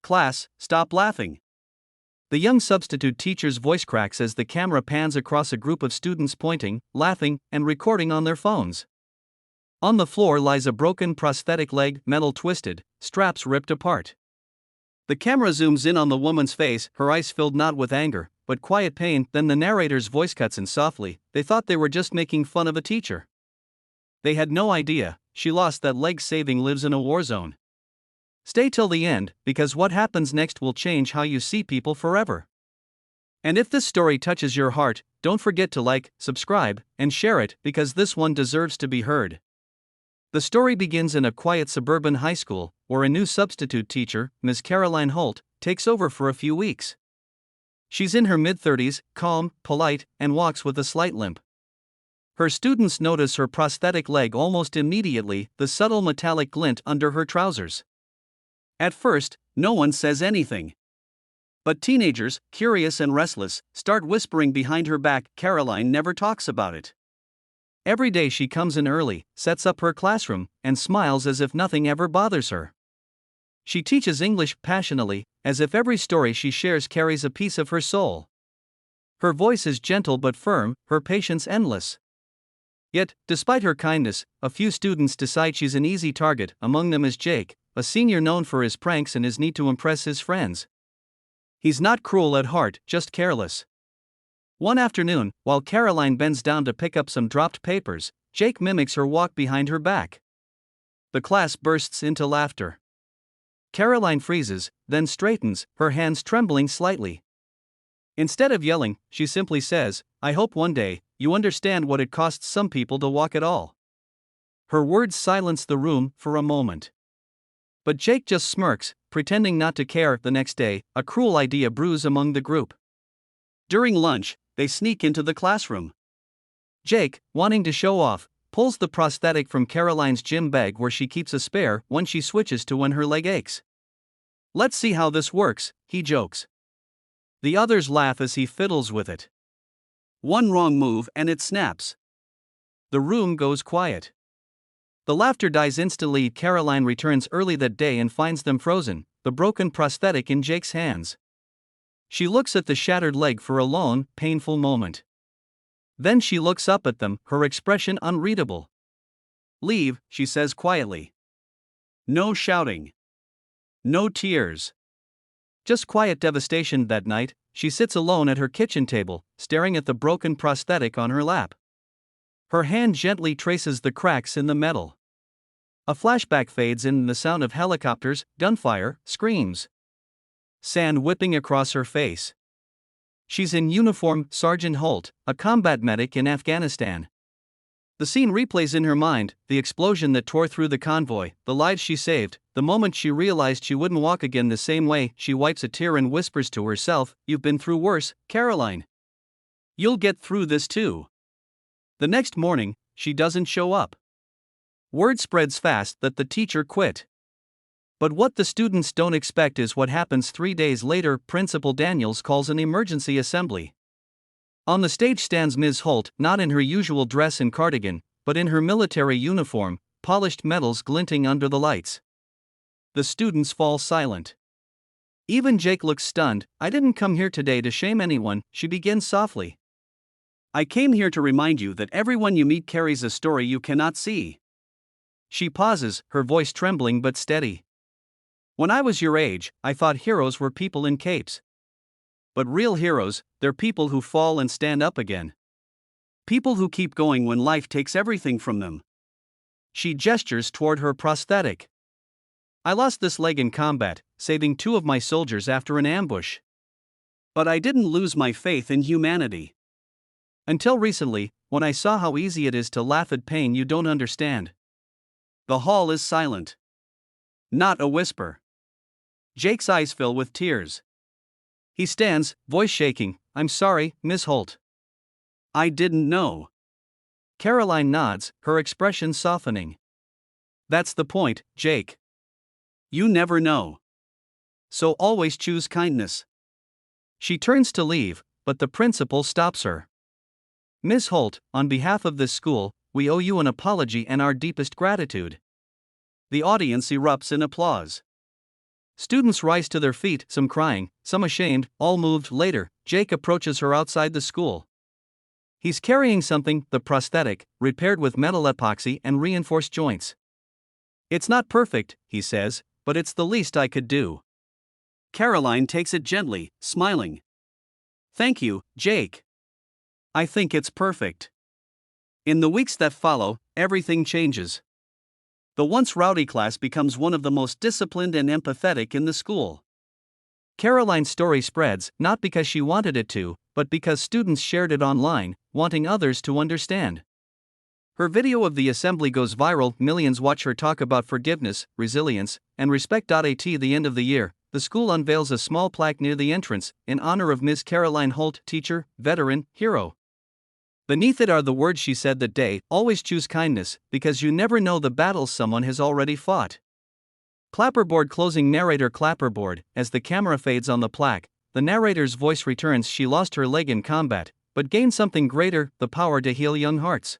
Class, stop laughing. The young substitute teacher's voice cracks as the camera pans across a group of students pointing, laughing, and recording on their phones. On the floor lies a broken prosthetic leg, metal twisted, straps ripped apart. The camera zooms in on the woman's face, her eyes filled not with anger, but quiet pain. Then the narrator's voice cuts in softly. They thought they were just making fun of a teacher. They had no idea, she lost that leg, saving lives in a war zone. Stay till the end, because what happens next will change how you see people forever. And if this story touches your heart, don't forget to like, subscribe, and share it, because this one deserves to be heard. The story begins in a quiet suburban high school, where a new substitute teacher, Ms. Caroline Holt, takes over for a few weeks. She's in her mid-30s, calm, polite, and walks with a slight limp. Her students notice her prosthetic leg almost immediately, the subtle metallic glint under her trousers. At first, no one says anything. But teenagers, curious and restless, start whispering behind her back. Caroline never talks about it. Every day she comes in early, sets up her classroom, and smiles as if nothing ever bothers her. She teaches English passionately, as if every story she shares carries a piece of her soul. Her voice is gentle but firm, her patience endless. Yet, despite her kindness, a few students decide she's an easy target. Among them is Jake, a senior known for his pranks and his need to impress his friends. He's not cruel at heart, just careless. One afternoon, while Caroline bends down to pick up some dropped papers, Jake mimics her walk behind her back. The class bursts into laughter. Caroline freezes, then straightens, her hands trembling slightly. Instead of yelling, she simply says, "I hope one day, you understand what it costs some people to walk at all." Her words silence the room for a moment. But Jake just smirks, pretending not to care. The next day, a cruel idea brews among the group. During lunch, they sneak into the classroom. Jake, wanting to show off, pulls the prosthetic from Caroline's gym bag where she keeps a spare one she switches to when her leg aches. "Let's see how this works," he jokes. The others laugh as he fiddles with it. One wrong move and it snaps. The room goes quiet. The laughter dies instantly. Caroline returns early that day and finds them frozen, the broken prosthetic in Jake's hands. She looks at the shattered leg for a long, painful moment. Then she looks up at them, her expression unreadable. "Leave," she says quietly. No shouting. No tears. Just quiet devastation. That night, she sits alone at her kitchen table, staring at the broken prosthetic on her lap. Her hand gently traces the cracks in the metal. A flashback fades in, the sound of helicopters, gunfire, screams. Sand whipping across her face. She's in uniform, Sergeant Holt, a combat medic in Afghanistan. The scene replays in her mind, the explosion that tore through the convoy, the lives she saved, the moment she realized she wouldn't walk again the same way. She wipes a tear and whispers to herself, "You've been through worse, Caroline. You'll get through this too." The next morning, she doesn't show up. Word spreads fast that the teacher quit. But what the students don't expect is what happens 3 days later. Principal Daniels calls an emergency assembly. On the stage stands Ms. Holt, not in her usual dress and cardigan, but in her military uniform, polished metals glinting under the lights. The students fall silent. Even Jake looks stunned. "I didn't come here today to shame anyone," she begins softly. "I came here to remind you that everyone you meet carries a story you cannot see." She pauses, her voice trembling but steady. "When I was your age, I thought heroes were people in capes. But real heroes, they're people who fall and stand up again. People who keep going when life takes everything from them." She gestures toward her prosthetic. "I lost this leg in combat, saving 2 of my soldiers after an ambush. But I didn't lose my faith in humanity. Until recently, when I saw how easy it is to laugh at pain you don't understand." The hall is silent. Not a whisper. Jake's eyes fill with tears. He stands, voice shaking. "I'm sorry, Miss Holt. I didn't know." Caroline nods, her expression softening. "That's the point, Jake. You never know. So always choose kindness." She turns to leave, but the principal stops her. "Miss Holt, on behalf of this school, we owe you an apology and our deepest gratitude." The audience erupts in applause. Students rise to their feet, some crying, some ashamed, all moved. Later, Jake approaches her outside the school. He's carrying something, the prosthetic, repaired with metal epoxy and reinforced joints. "It's not perfect," he says, "but it's the least I could do." Caroline takes it gently, smiling. "Thank you, Jake. I think it's perfect." In the weeks that follow, everything changes. The once rowdy class becomes one of the most disciplined and empathetic in the school. Caroline's story spreads, not because she wanted it to, but because students shared it online, wanting others to understand. Her video of the assembly goes viral, millions watch her talk about forgiveness, resilience, and respect. At the end of the year, the school unveils a small plaque near the entrance, in honor of Ms. Caroline Holt, teacher, veteran, hero. Beneath it are the words she said that day: "Always choose kindness, because you never know the battles someone has already fought." Clapperboard closing. Narrator clapperboard. As the camera fades on the plaque, the narrator's voice returns. She lost her leg in combat, but gained something greater, the power to heal young hearts.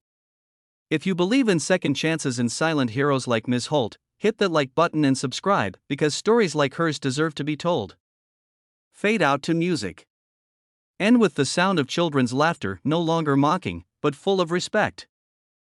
If you believe in second chances and silent heroes like Ms. Holt, hit that like button and subscribe, because stories like hers deserve to be told. Fade out to music. End with the sound of children's laughter, no longer mocking, but full of respect.